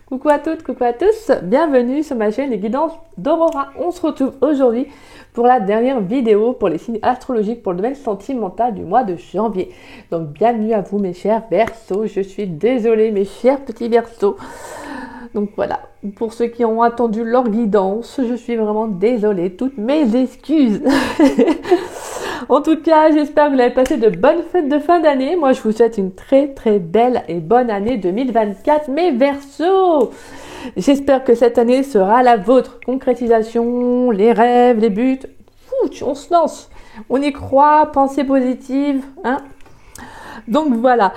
Coucou à toutes, coucou à tous, bienvenue sur ma chaîne Les Guidances d'Aurora. On se retrouve aujourd'hui pour la dernière vidéo pour les signes astrologiques pour le domaine sentimental du mois de janvier. Donc bienvenue à vous mes chers Verseaux, je suis désolée mes chers petits Verseaux. Donc voilà, pour ceux qui ont attendu leur guidance, je suis vraiment désolée, toutes mes excuses. En tout cas, j'espère que vous avez passé de bonnes fêtes de fin d'année. Moi, je vous souhaite une très très belle et bonne année 2024, mes Verseaux. J'espère que cette année sera la vôtre. Concrétisation, les rêves, les buts. On se lance. On y croit, pensée positive, hein. Donc voilà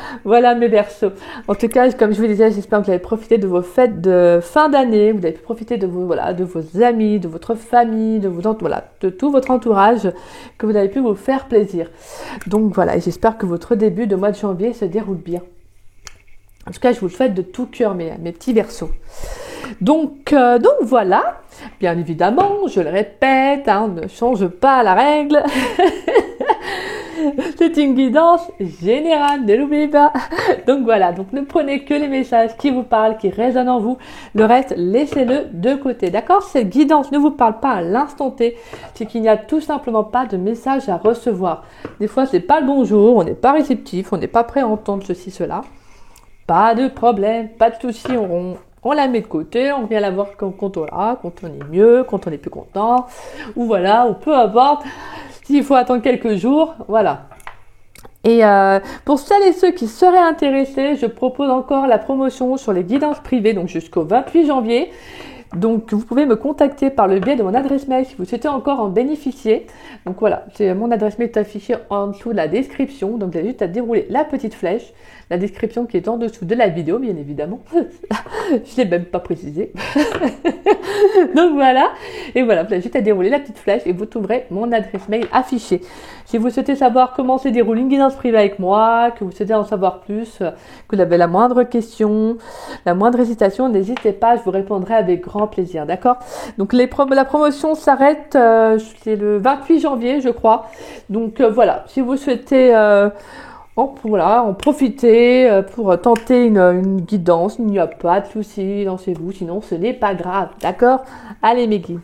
mes Verseaux. En tout cas, comme je vous disais, j'espère que vous avez profité de vos fêtes de fin d'année, vous avez pu profiter de vos amis, de votre famille, de tout votre entourage, que vous avez pu vous faire plaisir. Donc voilà, et j'espère que votre début de mois de janvier se déroule bien. En tout cas, je vous le souhaite de tout cœur, mes petits Verseaux. Donc voilà, bien évidemment, je le répète, on ne change pas la règle. C'est une guidance générale, ne l'oubliez pas. Donc voilà, donc ne prenez que les messages qui vous parlent, qui résonnent en vous. Le reste, laissez-le de côté, d'accord? Cette guidance ne vous parle pas à l'instant T, c'est qu'il n'y a tout simplement pas de message à recevoir. Des fois, c'est pas le bonjour, on n'est pas réceptif, on n'est pas prêt à entendre ceci, cela. Pas de problème, pas de souci, on la met de côté, on vient la voir quand on est mieux, quand on est plus content, ou voilà, ou peu importe. S'il faut attendre quelques jours, voilà. Et pour celles et ceux qui seraient intéressés, je propose encore la promotion sur les guidances privées, donc jusqu'au 28 janvier. Donc vous pouvez me contacter par le biais de mon adresse mail si vous souhaitez encore en bénéficier. Donc voilà, mon adresse mail est affichée en dessous de la description. Donc vous avez juste à dérouler la petite flèche, la description qui est en dessous de la vidéo, bien évidemment. Je ne l'ai même pas précisé. Donc voilà, et voilà, vous avez juste à dérouler la petite flèche et vous trouverez mon adresse mail affichée. Si vous souhaitez savoir comment se déroule une guidance privée avec moi, que vous souhaitez en savoir plus, que vous avez la moindre question, la moindre hésitation, n'hésitez pas, je vous répondrai avec grand plaisir, d'accord? Donc la promotion s'arrête, c'est le 28 janvier, je crois. Donc voilà, si vous souhaitez en profiter pour tenter une guidance, il n'y a pas de souci, lancez-vous, sinon ce n'est pas grave, d'accord? Allez mes guides.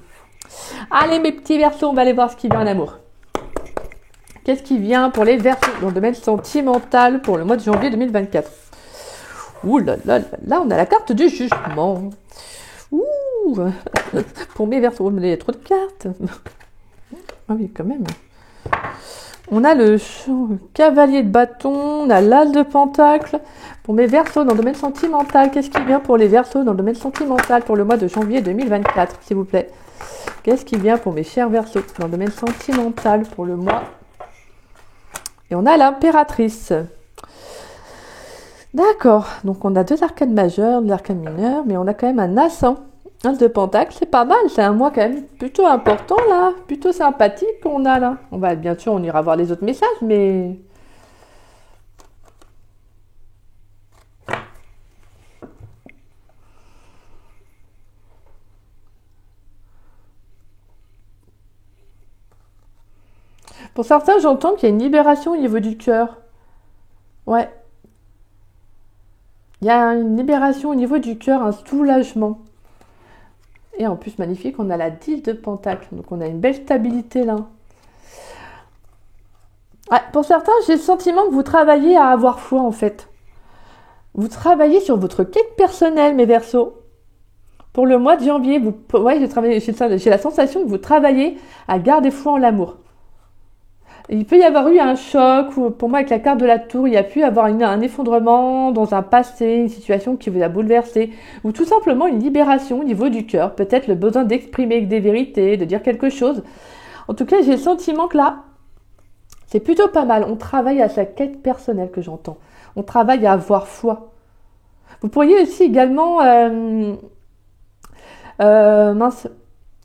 Allez mes petits Verseaux, on va aller voir ce qui vient en amour. Qu'est-ce qui vient pour les Verseaux dans le domaine sentimental pour le mois de janvier 2024? Ouh là là là là, on a la carte du jugement. Ouh, pour mes Verseaux, il y a trop de cartes. Ah oui, quand même. On a le cavalier de bâton, on a l'as de pentacle. Pour mes Verseaux dans le domaine sentimental, qu'est-ce qui vient pour les Verseaux dans le domaine sentimental pour le mois de janvier 2024, s'il vous plaît? Qu'est-ce qui vient pour mes chers Verseaux dans le domaine sentimental pour le mois? Et on a l'impératrice. D'accord, donc on a deux arcanes majeures, deux arcanes mineures, mais on a quand même un as de pentacle, c'est pas mal, c'est un mois quand même plutôt important là, plutôt sympathique qu'on a là. Bien sûr, on ira voir les autres messages, mais... Pour certains, j'entends qu'il y a une libération au niveau du cœur. Ouais. Il y a une libération au niveau du cœur, un soulagement. Et en plus, magnifique, on a la 10 de pentacle. Donc, on a une belle stabilité là. Ouais, pour certains, j'ai le sentiment que vous travaillez à avoir foi en fait. Vous travaillez sur votre quête personnelle, mes Verseaux. Pour le mois de janvier, j'ai la sensation que vous travaillez à garder foi en l'amour. Il peut y avoir eu un choc, ou pour moi avec la carte de la tour, il y a pu avoir un effondrement dans un passé, une situation qui vous a bouleversé, ou tout simplement une libération au niveau du cœur, peut-être le besoin d'exprimer des vérités, de dire quelque chose. En tout cas, j'ai le sentiment que là, c'est plutôt pas mal. On travaille à sa quête personnelle que j'entends. On travaille à avoir foi. Vous pourriez aussi également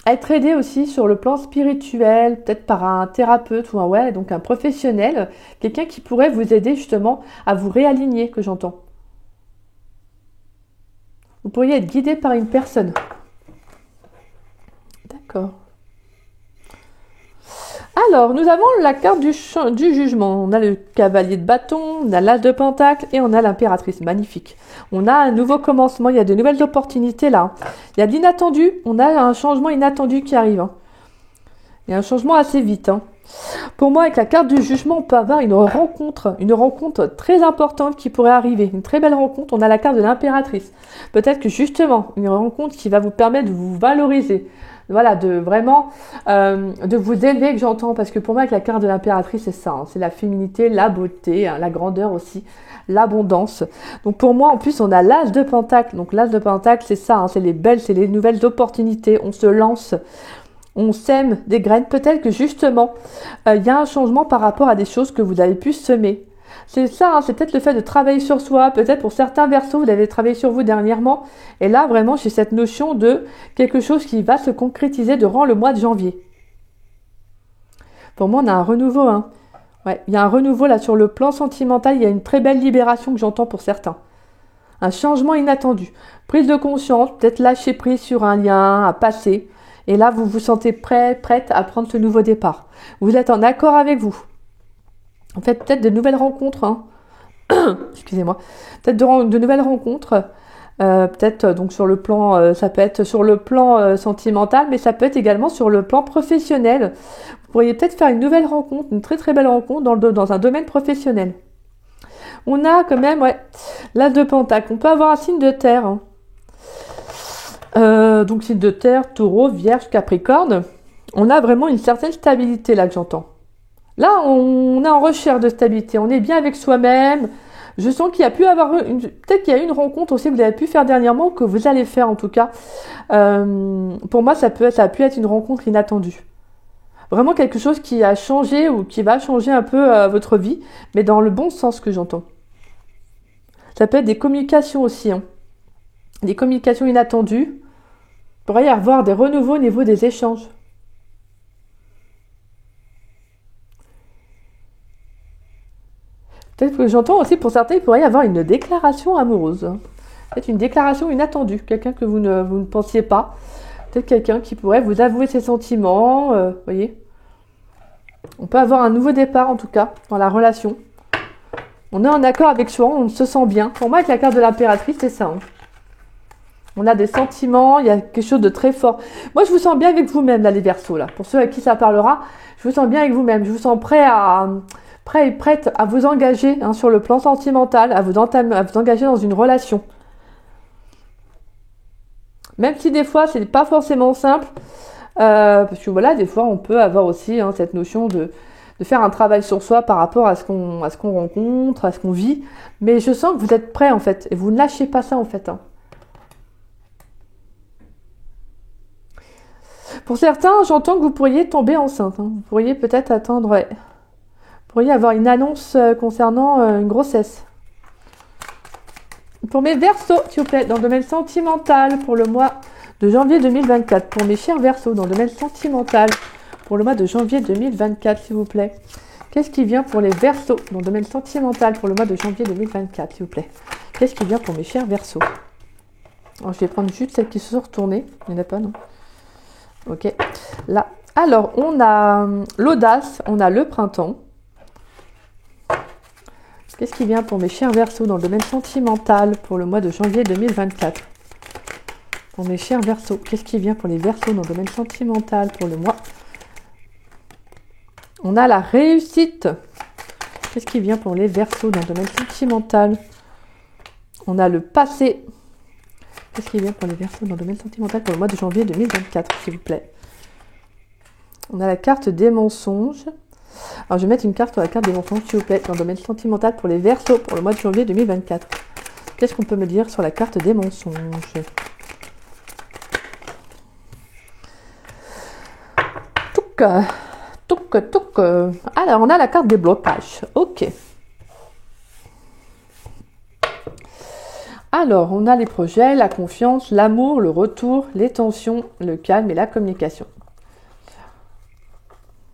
être aidé aussi sur le plan spirituel, peut-être par un thérapeute ou donc un professionnel, quelqu'un qui pourrait vous aider justement à vous réaligner, que j'entends. Vous pourriez être guidé par une personne. D'accord. Alors, nous avons la carte du jugement. On a le cavalier de bâton, on a l'as de pentacle et on a l'impératrice. Magnifique. On a un nouveau commencement, il y a de nouvelles opportunités là. Il y a de l'inattendu, on a un changement inattendu qui arrive. Il y a un changement assez vite. Pour moi, avec la carte du jugement, on peut avoir une rencontre très importante qui pourrait arriver. Une très belle rencontre. On a la carte de l'impératrice. Peut-être que justement, une rencontre qui va vous permettre de vous valoriser. Voilà, de vraiment de vous élever, que j'entends, parce que pour moi, avec la carte de l'impératrice, c'est ça, c'est la féminité, la beauté, la grandeur aussi, l'abondance. Donc pour moi, en plus, on a l'as de pentacle. Donc l'as de pentacle, c'est ça, c'est les nouvelles opportunités. On se lance, on sème des graines. Peut-être que justement, il y a un changement par rapport à des choses que vous avez pu semer. C'est ça, c'est peut-être le fait de travailler sur soi. Peut-être pour certains Verseaux, vous avez travaillé sur vous dernièrement. Et là, vraiment, j'ai cette notion de quelque chose qui va se concrétiser durant le mois de janvier. Pour moi, on a un renouveau. Ouais, il y a un renouveau là sur le plan sentimental. Il y a une très belle libération que j'entends pour certains. Un changement inattendu. Prise de conscience, peut-être lâcher prise sur un lien à passer. Et là, vous vous sentez prête à prendre ce nouveau départ. Vous êtes en accord avec vous. En fait, peut-être de nouvelles rencontres. Excusez-moi. Peut-être de nouvelles rencontres. Peut-être donc sur le plan, ça peut être sur le plan sentimental, mais ça peut être également sur le plan professionnel. Vous pourriez peut-être faire une nouvelle rencontre, une très très belle rencontre dans un domaine professionnel. On a quand même, l'as de pentacle. On peut avoir un signe de terre. Donc signe de terre, taureau, vierge, capricorne. On a vraiment une certaine stabilité là que j'entends. Là, on est en recherche de stabilité. On est bien avec soi-même. Je sens qu'il y a pu avoir peut-être qu'il y a eu une rencontre aussi que vous avez pu faire dernièrement, que vous allez faire en tout cas. Pour moi, ça a pu être une rencontre inattendue. Vraiment quelque chose qui a changé ou qui va changer un peu votre vie, mais dans le bon sens que j'entends. Ça peut être des communications aussi. Des communications inattendues. Il pourrait y avoir des renouveaux au niveau des échanges. Peut-être que j'entends aussi, pour certains, il pourrait y avoir une déclaration amoureuse. Peut-être une déclaration inattendue. Quelqu'un que vous ne pensiez pas. Peut-être quelqu'un qui pourrait vous avouer ses sentiments. Voyez. On peut avoir un nouveau départ, en tout cas, dans la relation. On est en accord avec soi, on se sent bien. Pour moi, avec la carte de l'impératrice, c'est ça. On a des sentiments, il y a quelque chose de très fort. Moi, je vous sens bien avec vous-même, là, les Verseaux, là. Pour ceux à qui ça parlera, je vous sens bien avec vous-même. Je vous sens prêt et prête à vous engager sur le plan sentimental, à vous engager dans une relation. Même si des fois, c'est pas forcément simple, parce que voilà, des fois, on peut avoir aussi cette notion de faire un travail sur soi par rapport à ce qu'on rencontre, à ce qu'on vit. Mais je sens que vous êtes prêts, en fait, et vous ne lâchez pas ça, en fait. Pour certains, j'entends que vous pourriez tomber enceinte. Vous pourriez peut-être attendre... Vous pourriez avoir une annonce concernant une grossesse. Pour mes Verseaux, s'il vous plaît, dans le domaine sentimental, pour le mois de janvier 2024. Pour mes chers Verseaux, dans le domaine sentimental, pour le mois de janvier 2024, s'il vous plaît. Qu'est-ce qui vient pour les Verseaux, dans le domaine sentimental, pour le mois de janvier 2024, s'il vous plaît. Qu'est-ce qui vient pour mes chers Verseaux? Alors, je vais prendre juste celles qui se sont retournées. Il n'y en a pas, non? Ok. Là. Alors, on a l'audace, on a le printemps. Qu'est-ce qui vient pour mes chers Verseaux dans le domaine sentimental pour le mois de janvier 2024? Pour mes chers Verseaux, qu'est-ce qui vient pour les Verseaux dans le domaine sentimental pour le mois? On a la réussite. Qu'est-ce qui vient pour les Verseaux dans le domaine sentimental? On a le passé. Qu'est-ce qui vient pour les Verseaux dans le domaine sentimental pour le mois de janvier 2024, s'il vous plaît? On a la carte des mensonges. Alors, je vais mettre une carte sur la carte des mensonges, s'il vous plaît, dans le domaine sentimental pour les Verseaux pour le mois de janvier 2024. Qu'est-ce qu'on peut me dire sur la carte des mensonges? Touc. Alors, on a la carte des blocages. Ok. Alors, on a les projets, la confiance, l'amour, le retour, les tensions, le calme et la communication.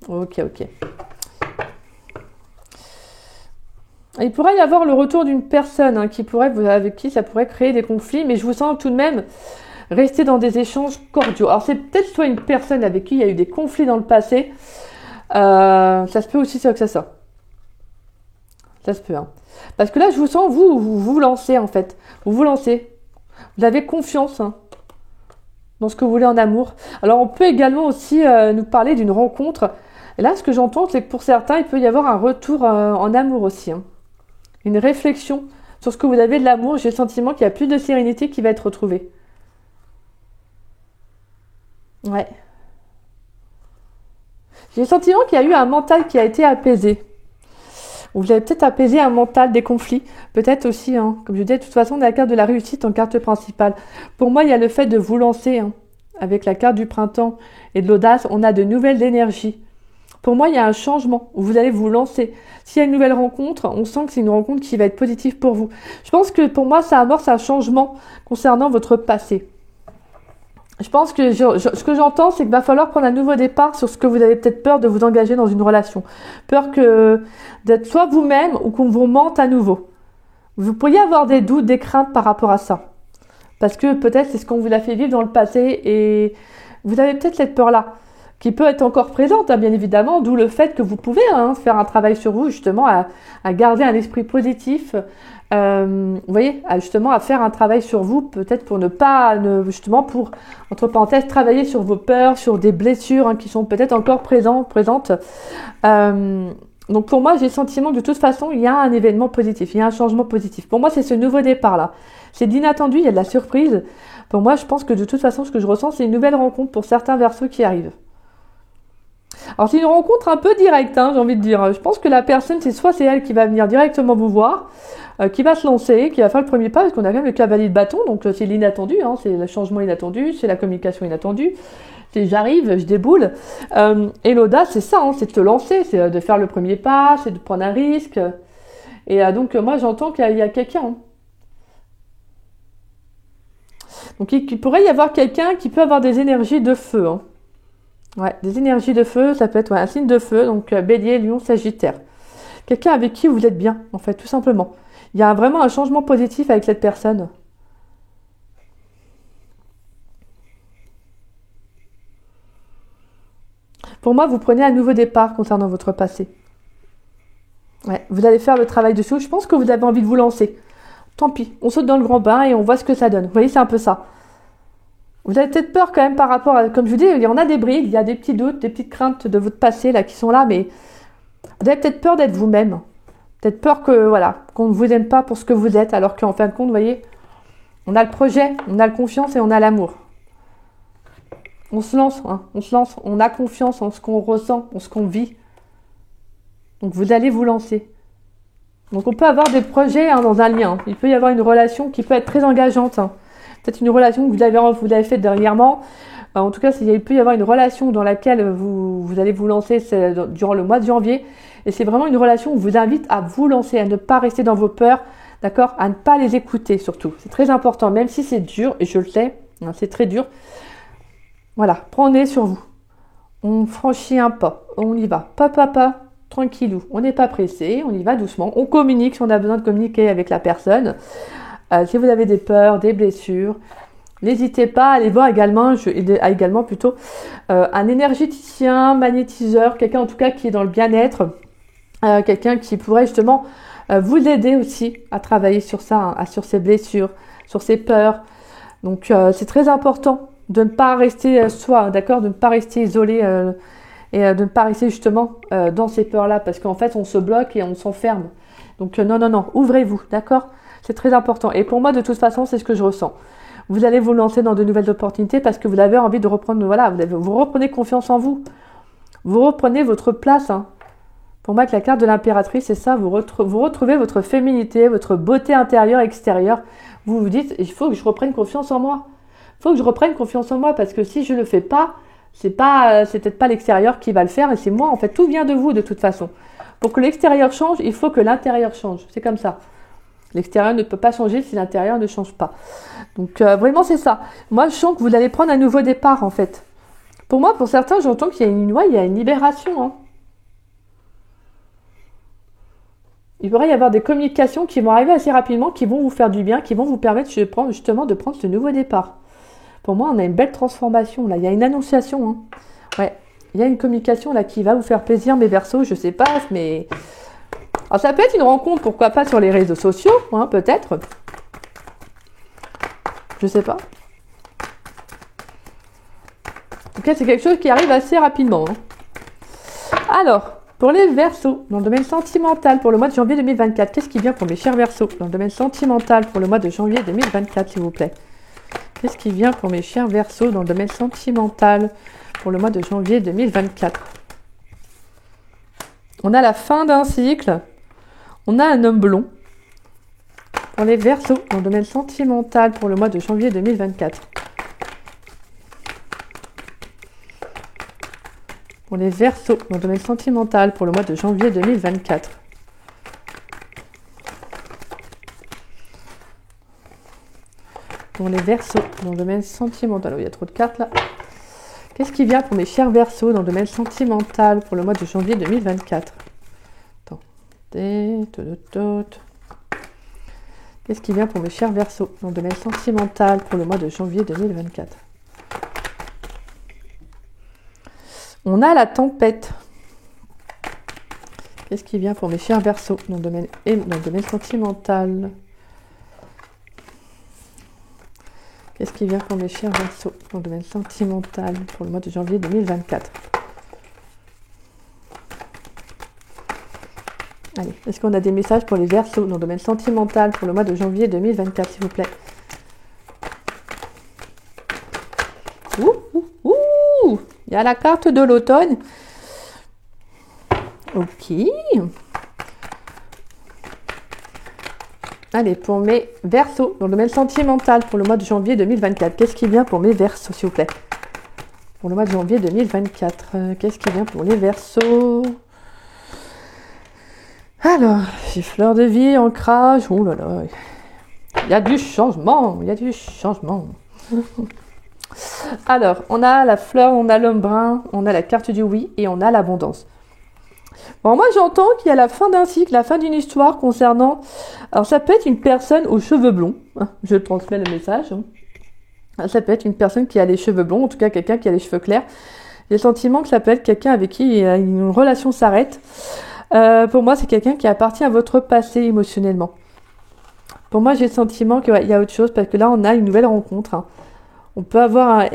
Ok. Il pourrait y avoir le retour d'une personne avec qui ça pourrait créer des conflits, mais je vous sens tout de même rester dans des échanges cordiaux. Alors c'est peut-être soit une personne avec qui il y a eu des conflits dans le passé, Ça se peut aussi que ça soit. Ça se peut, hein. Parce que là, je vous sens, vous lancez, en fait. Vous vous lancez. Vous avez confiance, hein, dans ce que vous voulez en amour. Alors, on peut également aussi nous parler d'une rencontre. Et là, ce que j'entends, c'est que pour certains, il peut y avoir un retour en amour aussi, hein. Une réflexion sur ce que vous avez de l'amour. J'ai le sentiment qu'il y a plus de sérénité qui va être retrouvée. Ouais. J'ai le sentiment qu'il y a eu un mental qui a été apaisé. Vous avez peut-être apaisé un mental des conflits. Peut-être aussi, hein, comme je disais, de toute façon, on a la carte de la réussite en carte principale. Pour moi, il y a le fait de vous lancer, hein, avec la carte du printemps et de l'audace. On a de nouvelles énergies. Pour moi, il y a un changement où vous allez vous lancer. S'il y a une nouvelle rencontre, on sent que c'est une rencontre qui va être positive pour vous. Je pense que pour moi, ça amorce un changement concernant votre passé. Je pense que ce que j'entends, c'est qu'il va falloir prendre un nouveau départ sur ce que vous avez peut-être peur de vous engager dans une relation. Peur d'être soit vous-même ou qu'on vous mente à nouveau. Vous pourriez avoir des doutes, des craintes par rapport à ça. Parce que peut-être c'est ce qu'on vous a fait vivre dans le passé et vous avez peut-être cette peur-là qui peut être encore présente, hein, bien évidemment, d'où le fait que vous pouvez, hein, faire un travail sur vous, justement, à garder un esprit positif, vous voyez, justement, à faire un travail sur vous, peut-être pour justement, pour, entre parenthèses, travailler sur vos peurs, sur des blessures, hein, qui sont peut-être encore présentes. Donc pour moi, j'ai le sentiment que de toute façon, il y a un événement positif, il y a un changement positif. Pour moi, c'est ce nouveau départ-là. C'est de l'inattendu, il y a de la surprise. Pour moi, je pense que de toute façon, ce que je ressens, c'est une nouvelle rencontre pour certains Verseaux qui arrivent. Alors c'est une rencontre un peu directe, hein, j'ai envie de dire. Je pense que la personne, c'est elle qui va venir directement vous voir, qui va se lancer, qui va faire le premier pas, parce qu'on a quand même le cavalier de bâton, donc c'est l'inattendu, hein, c'est le changement inattendu, c'est la communication inattendue, c'est j'arrive, je déboule. Et l'audace, c'est ça, hein, c'est de se lancer, c'est de faire le premier pas, c'est de prendre un risque. Et donc moi j'entends qu'il y a quelqu'un, hein. Donc il pourrait y avoir quelqu'un qui peut avoir des énergies de feu, hein. Ouais, des énergies de feu, ça peut être un signe de feu, donc Bélier, Lion, Sagittaire. Quelqu'un avec qui vous êtes bien, en fait, tout simplement. Il y a vraiment un changement positif avec cette personne. Pour moi, vous prenez un nouveau départ concernant votre passé. Ouais, vous allez faire le travail dessous. Je pense que vous avez envie de vous lancer. Tant pis, on saute dans le grand bain et on voit ce que ça donne. Vous voyez, c'est un peu ça. Vous avez peut-être peur quand même par rapport à, comme je vous dis, il y en a des brides, il y a des petits doutes, des petites craintes de votre passé là qui sont là, mais vous avez peut-être peur d'être vous-même. Peut-être peur que, voilà, qu'on ne vous aime pas pour ce que vous êtes, alors qu'en fin de compte, vous voyez, on a le projet, on a la confiance et on a l'amour. On se lance, hein, on a confiance en ce qu'on ressent, en ce qu'on vit. Donc vous allez vous lancer. Donc on peut avoir des projets, hein, dans un lien. Il peut y avoir une relation qui peut être très engageante, hein. Peut-être une relation que vous avez faite dernièrement. En tout cas, il peut y avoir une relation dans laquelle vous allez vous lancer durant le mois de janvier. Et c'est vraiment une relation où je vous invite à vous lancer, à ne pas rester dans vos peurs, d'accord, à ne pas les écouter surtout. C'est très important, même si c'est dur, et je le sais, hein, c'est très dur. Voilà, prenez sur vous. On franchit un pas, on y va, pas, tranquillou. On n'est pas pressé, on y va doucement. On communique si on a besoin de communiquer avec la personne. Si vous avez des peurs, des blessures, n'hésitez pas à aller voir également, un énergéticien, magnétiseur, quelqu'un en tout cas qui est dans le bien-être, quelqu'un qui pourrait justement vous aider aussi à travailler sur ça, hein, sur ces blessures, sur ces peurs. Donc c'est très important de ne pas rester soi, d'accord, de ne pas rester isolé et de ne pas rester justement dans ces peurs-là, parce qu'en fait on se bloque et on s'enferme. Donc non, ouvrez-vous, d'accord ? C'est très important. Et pour moi, de toute façon, c'est ce que je ressens. Vous allez vous lancer dans de nouvelles opportunités parce que vous avez envie de reprendre, voilà, vous reprenez confiance en vous. Vous reprenez votre place, hein. Pour moi, avec la carte de l'impératrice, c'est ça, vous retrouvez votre féminité, votre beauté intérieure, extérieure. Vous vous dites, il faut que je reprenne confiance en moi. Il faut que je reprenne confiance en moi parce que si je ne le fais pas, c'est peut-être pas l'extérieur qui va le faire et c'est moi. En fait, tout vient de vous de toute façon. Pour que l'extérieur change, il faut que l'intérieur change. C'est comme ça. L'extérieur ne peut pas changer si l'intérieur ne change pas. Donc vraiment c'est ça. Moi je sens que vous allez prendre un nouveau départ en fait. Pour moi, pour certains, j'entends qu'il y a une libération, hein. Il pourrait y avoir des communications qui vont arriver assez rapidement, qui vont vous faire du bien, qui vont vous permettre justement de prendre ce nouveau départ. Pour moi, on a une belle transformation là. Il y a une annonciation, hein. Ouais. il y a une communication là qui va vous faire plaisir, mes Verseaux, je sais pas, mais... Alors ça peut être une rencontre, pourquoi pas sur les réseaux sociaux, hein, peut-être. Je sais pas. En tout cas, c'est quelque chose qui arrive assez rapidement. Hein. Alors, pour les Verseaux, dans le domaine sentimental, pour le mois de janvier 2024, qu'est-ce qui vient pour mes chers Verseaux? Dans le domaine sentimental, pour le mois de janvier 2024, s'il vous plaît. Qu'est-ce qui vient pour mes chers Verseaux dans le domaine sentimental pour le mois de janvier 2024? On a la fin d'un cycle. On a un homme blond. Pour les Verseaux dans le domaine sentimental pour le mois de janvier 2024. Pour les Verseaux dans le domaine sentimental pour le mois de janvier 2024. Pour les Verseaux dans le domaine sentimental. Oh, il y a trop de cartes là. Qu'est-ce qui vient pour mes chers Verseaux dans le domaine sentimental pour le mois de janvier 2024? Attendez. Qu'est-ce qui vient pour mes chers Verseaux dans le domaine sentimental pour le mois de janvier 2024? On a la tempête. Qu'est-ce qui vient pour mes chers Verseaux dans le domaine sentimental? Qu'est-ce qui vient pour mes chers Verseaux dans le domaine sentimental pour le mois de janvier 2024? Allez, est-ce qu'on a des messages pour les Verseaux dans le domaine sentimental pour le mois de janvier 2024, s'il vous plaît? Ouh, il y a la carte de l'automne. Ok. Allez, pour mes Verseaux, dans le domaine sentimental, pour le mois de janvier 2024, qu'est-ce qui vient pour mes Verseaux, s'il vous plaît? Pour le mois de janvier 2024, qu'est-ce qui vient pour les Verseaux? Alors, j'ai fleur de vie, ancrage, oh là là, il y a du changement, il y a du changement. Alors, on a la fleur, on a l'homme brun, on a la carte du oui et on a l'abondance. Bon, moi j'entends qu'il y a la fin d'un cycle, la fin d'une histoire concernant... Alors ça peut être une personne aux cheveux blonds, je transmets le message. Ça peut être une personne qui a les cheveux blonds, en tout cas quelqu'un qui a les cheveux clairs. J'ai le sentiment que ça peut être quelqu'un avec qui une relation s'arrête. Pour moi, c'est quelqu'un qui appartient à votre passé émotionnellement. Pour moi, j'ai le sentiment qu'il y a autre chose, parce que là, on a une nouvelle rencontre. Hein. On peut avoir un...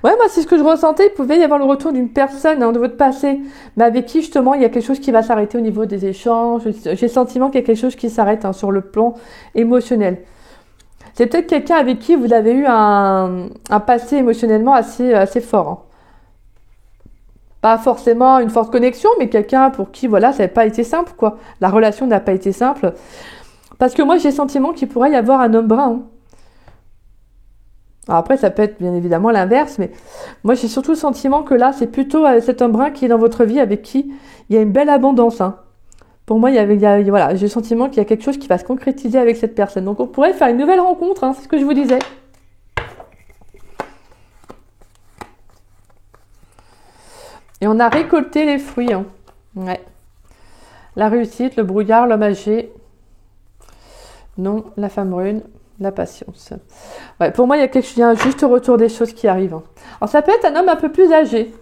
Ouais, moi, c'est ce que je ressentais. Il pouvait y avoir le retour d'une personne de votre passé, mais avec qui, justement, il y a quelque chose qui va s'arrêter au niveau des échanges. J'ai le sentiment qu'il y a quelque chose qui s'arrête sur le plan émotionnel. C'est peut-être quelqu'un avec qui vous avez eu un passé émotionnellement assez fort. Hein. Pas forcément une forte connexion, mais quelqu'un pour qui, voilà, ça n'a pas été simple, quoi. La relation n'a pas été simple. Parce que moi, j'ai le sentiment qu'il pourrait y avoir un homme brun. Hein. Alors après, ça peut être bien évidemment l'inverse, mais moi, j'ai surtout le sentiment que là, c'est plutôt cet homme brun qui est dans votre vie, avec qui il y a une belle abondance. Hein. Pour moi, voilà, j'ai le sentiment qu'il y a quelque chose qui va se concrétiser avec cette personne. Donc, on pourrait faire une nouvelle rencontre, hein, c'est ce que je vous disais. Et on a récolté les fruits. Hein. Ouais. La réussite, le brouillard, l'homme âgé. Non, la femme brune, la patience. Ouais, pour moi, il y a un juste retour des choses qui arrivent. Hein. Alors, ça peut être un homme un peu plus âgé.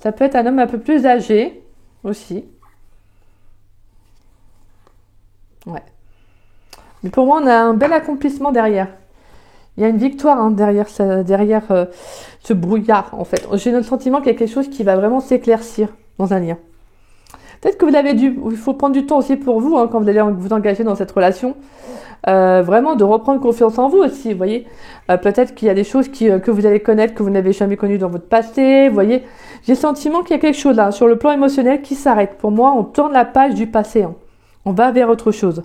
Ça peut être un homme un peu plus âgé aussi. Ouais. Mais pour moi, on a un bel accomplissement derrière. Il y a une victoire derrière ce brouillard, en fait. J'ai le sentiment qu'il y a quelque chose qui va vraiment s'éclaircir dans un lien. Peut-être que il faut prendre du temps aussi pour vous, quand vous allez vous engager dans cette relation. Vraiment de reprendre confiance en vous aussi, vous voyez. Peut-être qu'il y a des choses que vous allez connaître, que vous n'avez jamais connues dans votre passé, vous voyez. J'ai le sentiment qu'il y a quelque chose là, sur le plan émotionnel, qui s'arrête. Pour moi, on tourne la page du passé. Hein. On va vers autre chose.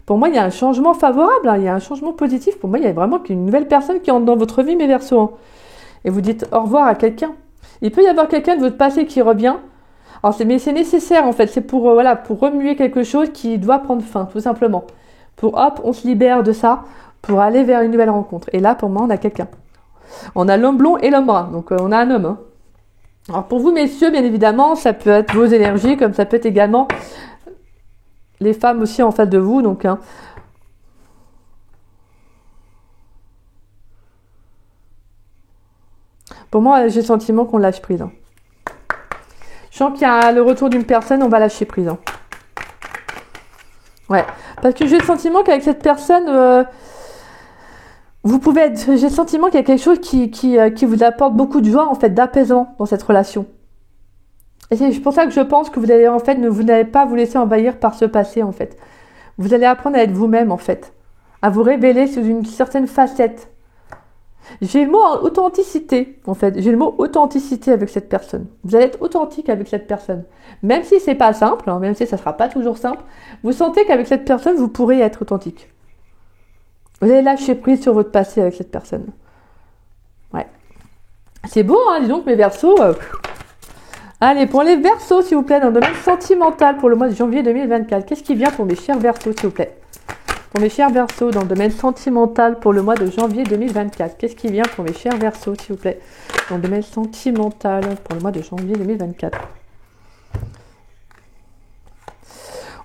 Pour moi, il y a un changement favorable, il y a un changement positif. Pour moi, il y a vraiment une nouvelle personne qui entre dans votre vie, mes Verseaux. Hein. Et vous dites au revoir à quelqu'un. Il peut y avoir quelqu'un de votre passé qui revient. Alors, mais c'est nécessaire, en fait. C'est pour remuer quelque chose qui doit prendre fin, tout simplement. Hop, on se libère de ça pour aller vers une nouvelle rencontre. Et là, pour moi, on a quelqu'un. On a l'homme blond et l'homme brun. Donc, on a un homme. Hein. Alors, pour vous, messieurs, bien évidemment, ça peut être vos énergies, comme ça peut être également les femmes aussi en face de vous. Donc, Pour moi, j'ai le sentiment qu'on lâche prise. Hein. Je sens qu'il y a le retour d'une personne, on va lâcher prise. Hein. Ouais, parce que j'ai le sentiment qu'avec cette personne, vous pouvez être... J'ai le sentiment qu'il y a quelque chose qui vous apporte beaucoup de joie, en fait, d'apaisement dans cette relation. Et c'est pour ça que je pense que vous allez, en fait, vous n'allez pas vous laisser envahir par ce passé, en fait. Vous allez apprendre à être vous-même, en fait. À vous révéler sous une certaine facette. J'ai le mot authenticité, en fait. J'ai le mot authenticité avec cette personne. Vous allez être authentique avec cette personne. Même si c'est pas simple, hein, même si ça sera pas toujours simple, vous sentez qu'avec cette personne, vous pourrez être authentique. Vous allez lâcher prise sur votre passé avec cette personne. Ouais. C'est beau, hein, dis donc, mes Verseaux. Allez, pour les Verseaux, s'il vous plaît, dans le domaine sentimental pour le mois de janvier 2024. Qu'est-ce qui vient pour mes chers Verseaux, s'il vous plaît? Pour mes chers Verseaux, dans le domaine sentimental pour le mois de janvier 2024. Qu'est-ce qui vient pour mes chers Verseaux, s'il vous plaît? Dans le domaine sentimental pour le mois de janvier 2024.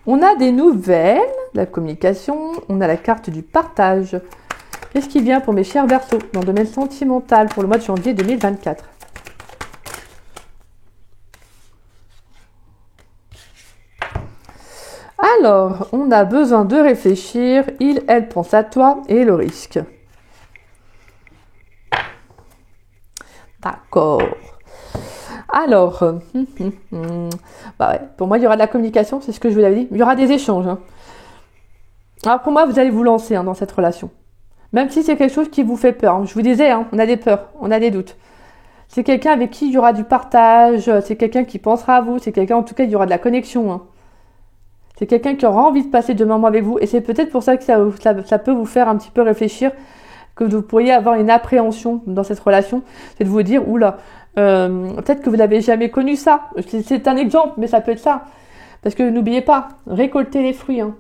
On a des nouvelles, la communication, on a la carte du partage. Qu'est-ce qui vient pour mes chers Verseaux dans le domaine sentimental pour le mois de janvier 2024? Alors, on a besoin de réfléchir, elle pense à toi et le risque. D'accord. Alors, bah ouais, pour moi, il y aura de la communication, c'est ce que je vous avais dit. Il y aura des échanges. Hein. Alors, pour moi, vous allez vous lancer dans cette relation. Même si c'est quelque chose qui vous fait peur. Hein. Je vous disais, hein, on a des peurs, on a des doutes. C'est quelqu'un avec qui il y aura du partage, c'est quelqu'un qui pensera à vous, c'est quelqu'un, en tout cas, il y aura de la connexion. Hein. C'est quelqu'un qui aura envie de passer de moments avec vous. Et c'est peut-être pour ça que ça peut vous faire un petit peu réfléchir, que vous pourriez avoir une appréhension dans cette relation. C'est de vous dire, oula, peut-être que vous n'avez jamais connu ça. C'est un exemple, mais ça peut être ça. Parce que n'oubliez pas, récoltez les fruits. Hein.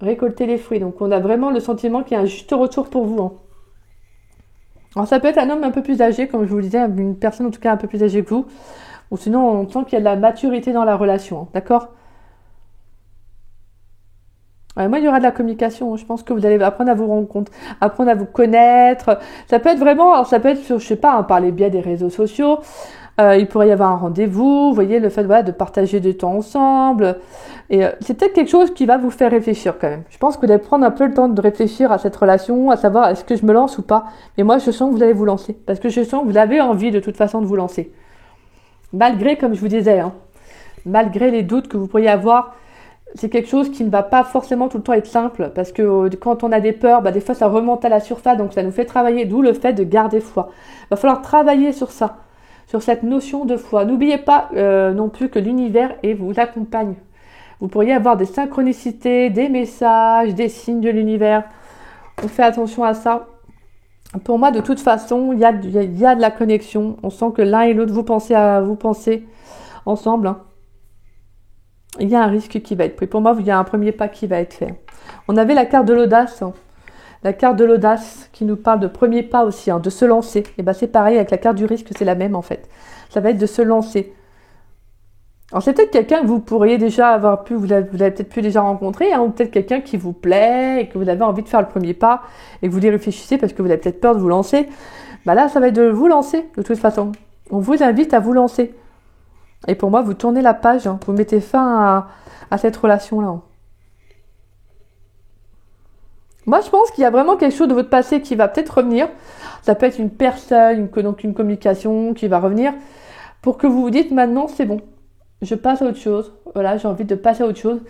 Récoltez les fruits. Donc on a vraiment le sentiment qu'il y a un juste retour pour vous. Hein. Alors ça peut être un homme un peu plus âgé, comme je vous le disais, une personne en tout cas un peu plus âgée que vous. Ou sinon on sent qu'il y a de la maturité dans la relation. Hein. D'accord ? Moi, il y aura de la communication. Je pense que vous allez apprendre à vous rendre compte, apprendre à vous connaître. Ça peut être vraiment, alors ça peut être sur, je sais pas, hein, par les biais des réseaux sociaux. Il pourrait y avoir un rendez-vous. Vous voyez, le fait voilà, de partager du temps ensemble. Et c'est peut-être quelque chose qui va vous faire réfléchir quand même. Je pense que vous allez prendre un peu le temps de réfléchir à cette relation, à savoir est-ce que je me lance ou pas. Mais moi, je sens que vous allez vous lancer. Parce que je sens que vous avez envie de toute façon de vous lancer. Malgré, comme je vous disais, hein, malgré les doutes que vous pourriez avoir, c'est quelque chose qui ne va pas forcément tout le temps être simple parce que quand on a des peurs, des fois ça remonte à la surface, donc ça nous fait travailler, d'où le fait de garder foi. Il va falloir travailler sur ça, sur cette notion de foi. N'oubliez pas non plus que l'univers vous accompagne. Vous pourriez avoir des synchronicités, des messages, des signes de l'univers. On fait attention à ça. Pour moi, de toute façon, il y a de la connexion. On sent que l'un et l'autre, vous pensez ensemble, hein. Il y a un risque qui va être pris. Pour moi, il y a un premier pas qui va être fait. On avait la carte de l'audace. Hein. La carte de l'audace qui nous parle de premier pas aussi, hein, de se lancer. Et c'est pareil avec la carte du risque, c'est la même en fait. Ça va être de se lancer. Alors c'est peut-être quelqu'un que vous pourriez déjà avoir pu, vous avez peut-être pu déjà rencontrer, hein, ou peut-être quelqu'un qui vous plaît et que vous avez envie de faire le premier pas et que vous y réfléchissez parce que vous avez peut-être peur de vous lancer. Là, ça va être de vous lancer de toute façon. On vous invite à vous lancer. Et pour moi, vous tournez la page, hein, vous mettez fin à cette relation-là. Hein. Moi, je pense qu'il y a vraiment quelque chose de votre passé qui va peut-être revenir. Ça peut être une personne, donc une communication qui va revenir pour que vous vous dites maintenant, c'est bon, je passe à autre chose. Voilà, j'ai envie de passer à autre chose.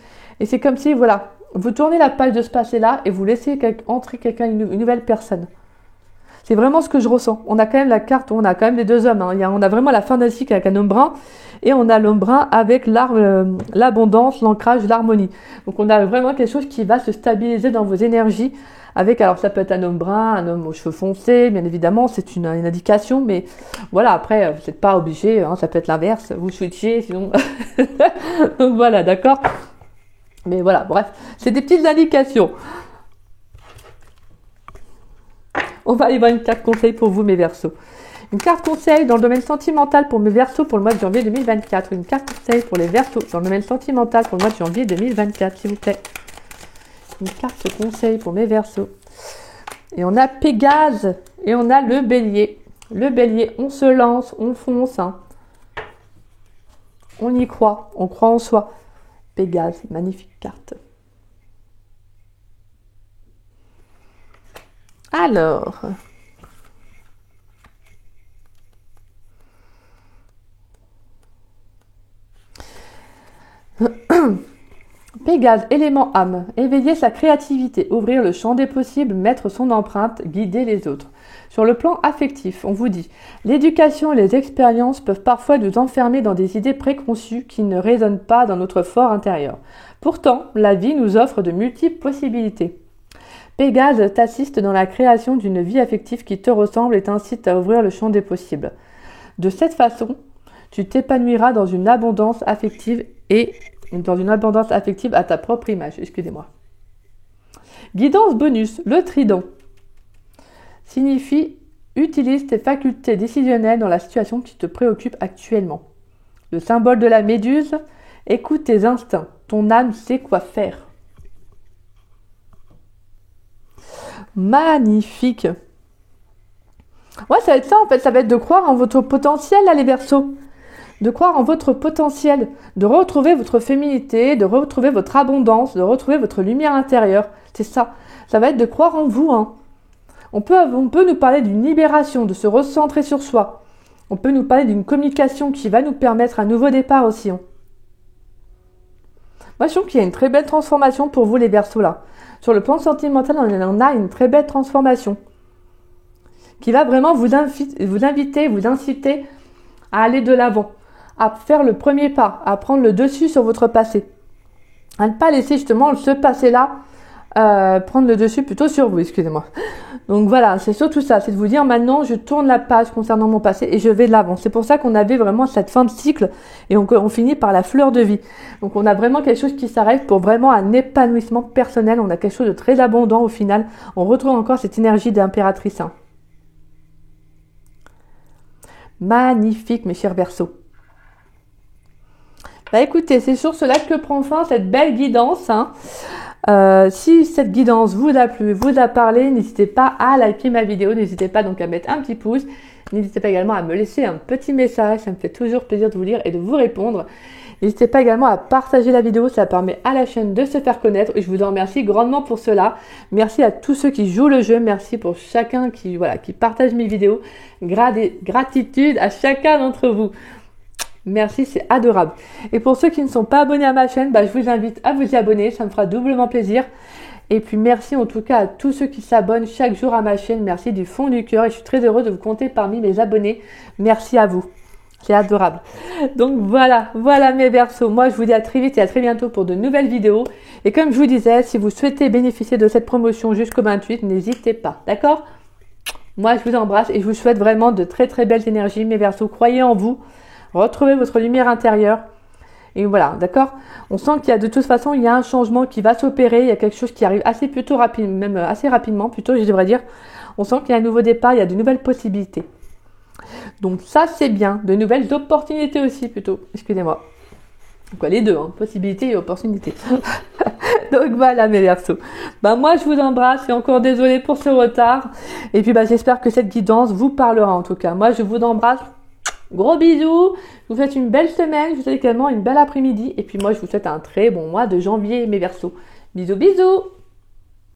Et c'est comme si, voilà, vous tournez la page de ce passé-là et vous laissez entrer quelqu'un, une nouvelle personne. C'est vraiment ce que je ressens. On a quand même la carte, on a quand même les deux hommes. Hein. On a vraiment la fin d'un cycle avec un homme brun et on a l'homme brun avec l'abondance, l'ancrage, l'harmonie. Donc on a vraiment quelque chose qui va se stabiliser dans vos énergies avec, alors ça peut être un homme brun, un homme aux cheveux foncés, bien évidemment, c'est une indication, mais voilà, après, vous n'êtes pas obligé, hein, ça peut être l'inverse, vous switchez, sinon... Donc voilà, d'accord ? Mais voilà, bref, c'est des petites indications. On va aller voir une carte conseil pour vous, mes Verseaux. Une carte conseil dans le domaine sentimental pour mes Verseaux pour le mois de janvier 2024. Une carte conseil pour les Verseaux dans le domaine sentimental pour le mois de janvier 2024, s'il vous plaît. Une carte conseil pour mes Verseaux. Et on a Pégase et on a le Bélier. Le bélier, on se lance, on fonce. Hein. On y croit, on croit en soi. Pégase, magnifique carte. Alors, Pégase, élément âme, éveiller sa créativité, ouvrir le champ des possibles, mettre son empreinte, guider les autres. Sur le plan affectif, on vous dit, l'éducation et les expériences peuvent parfois nous enfermer dans des idées préconçues qui ne résonnent pas dans notre fort intérieur. Pourtant, la vie nous offre de multiples possibilités. Pégase t'assiste dans la création d'une vie affective qui te ressemble et t'incite à ouvrir le champ des possibles. De cette façon, tu t'épanouiras dans une abondance affective à ta propre image. Excusez-moi. Guidance bonus, le trident signifie utilise tes facultés décisionnelles dans la situation qui te préoccupe actuellement. Le symbole de la méduse, écoute tes instincts, ton âme sait quoi faire. Magnifique. Ouais, ça va être ça en fait, ça va être de croire en votre potentiel là les Verseaux. De croire en votre potentiel, de retrouver votre féminité, de retrouver votre abondance, de retrouver votre lumière intérieure. C'est ça. Ça va être de croire en vous. Hein. On peut nous parler d'une libération, de se recentrer sur soi. On peut nous parler d'une communication qui va nous permettre un nouveau départ aussi. Hein. Moi, je trouve qu'il y a une très belle transformation pour vous les Verseaux là. Sur le plan sentimental, on a une très belle transformation qui va vraiment vous inviter, vous inciter à aller de l'avant, à faire le premier pas, à prendre le dessus sur votre passé, à ne pas laisser justement ce passé-là prendre le dessus plutôt sur vous, excusez-moi. Donc voilà, c'est surtout ça, c'est de vous dire maintenant je tourne la page concernant mon passé et je vais de l'avant. C'est pour ça qu'on avait vraiment cette fin de cycle et on finit par la fleur de vie. Donc on a vraiment quelque chose qui s'arrête pour vraiment un épanouissement personnel, on a quelque chose de très abondant au final. On retrouve encore cette énergie d'impératrice. Hein. Magnifique mes chers Verseaux. Bah écoutez, c'est sur cela que prend fin cette belle guidance. Hein. Si cette guidance vous a plu, vous a parlé, n'hésitez pas à liker ma vidéo, n'hésitez pas donc à mettre un petit pouce, n'hésitez pas également à me laisser un petit message, ça me fait toujours plaisir de vous lire et de vous répondre. N'hésitez pas également à partager la vidéo, ça permet à la chaîne de se faire connaître et je vous en remercie grandement pour cela. Merci à tous ceux qui jouent le jeu, merci pour chacun qui partage mes vidéos. Gratitude à chacun d'entre vous. Merci, c'est adorable. Et pour ceux qui ne sont pas abonnés à ma chaîne, je vous invite à vous y abonner, ça me fera doublement plaisir. Et puis merci en tout cas à tous ceux qui s'abonnent chaque jour à ma chaîne, merci du fond du cœur et je suis très heureuse de vous compter parmi mes abonnés. Merci à vous, c'est adorable. Donc voilà mes Verseaux, moi je vous dis à très vite et à très bientôt pour de nouvelles vidéos. Et comme je vous disais, si vous souhaitez bénéficier de cette promotion jusqu'au 28, n'hésitez pas, d'accord ? Moi je vous embrasse et je vous souhaite vraiment de très très belles énergies mes Verseaux, croyez en vous. Retrouvez votre lumière intérieure. Et voilà, d'accord ? On sent qu'il y a de toute façon, il y a un changement qui va s'opérer. Il y a quelque chose qui arrive assez rapidement, je devrais dire. On sent qu'il y a un nouveau départ, il y a de nouvelles possibilités. Donc ça, c'est bien. De nouvelles opportunités aussi, plutôt. Excusez-moi. Donc les deux, hein, possibilités et opportunités. Donc voilà mes Verseaux. Moi je vous embrasse et encore désolée pour ce retard. Et puis j'espère que cette guidance vous parlera en tout cas. Moi je vous embrasse. Gros bisous, je vous souhaite une belle semaine, je vous souhaite également une belle après-midi et puis moi je vous souhaite un très bon mois de janvier mes Verseaux. Bisous bisous.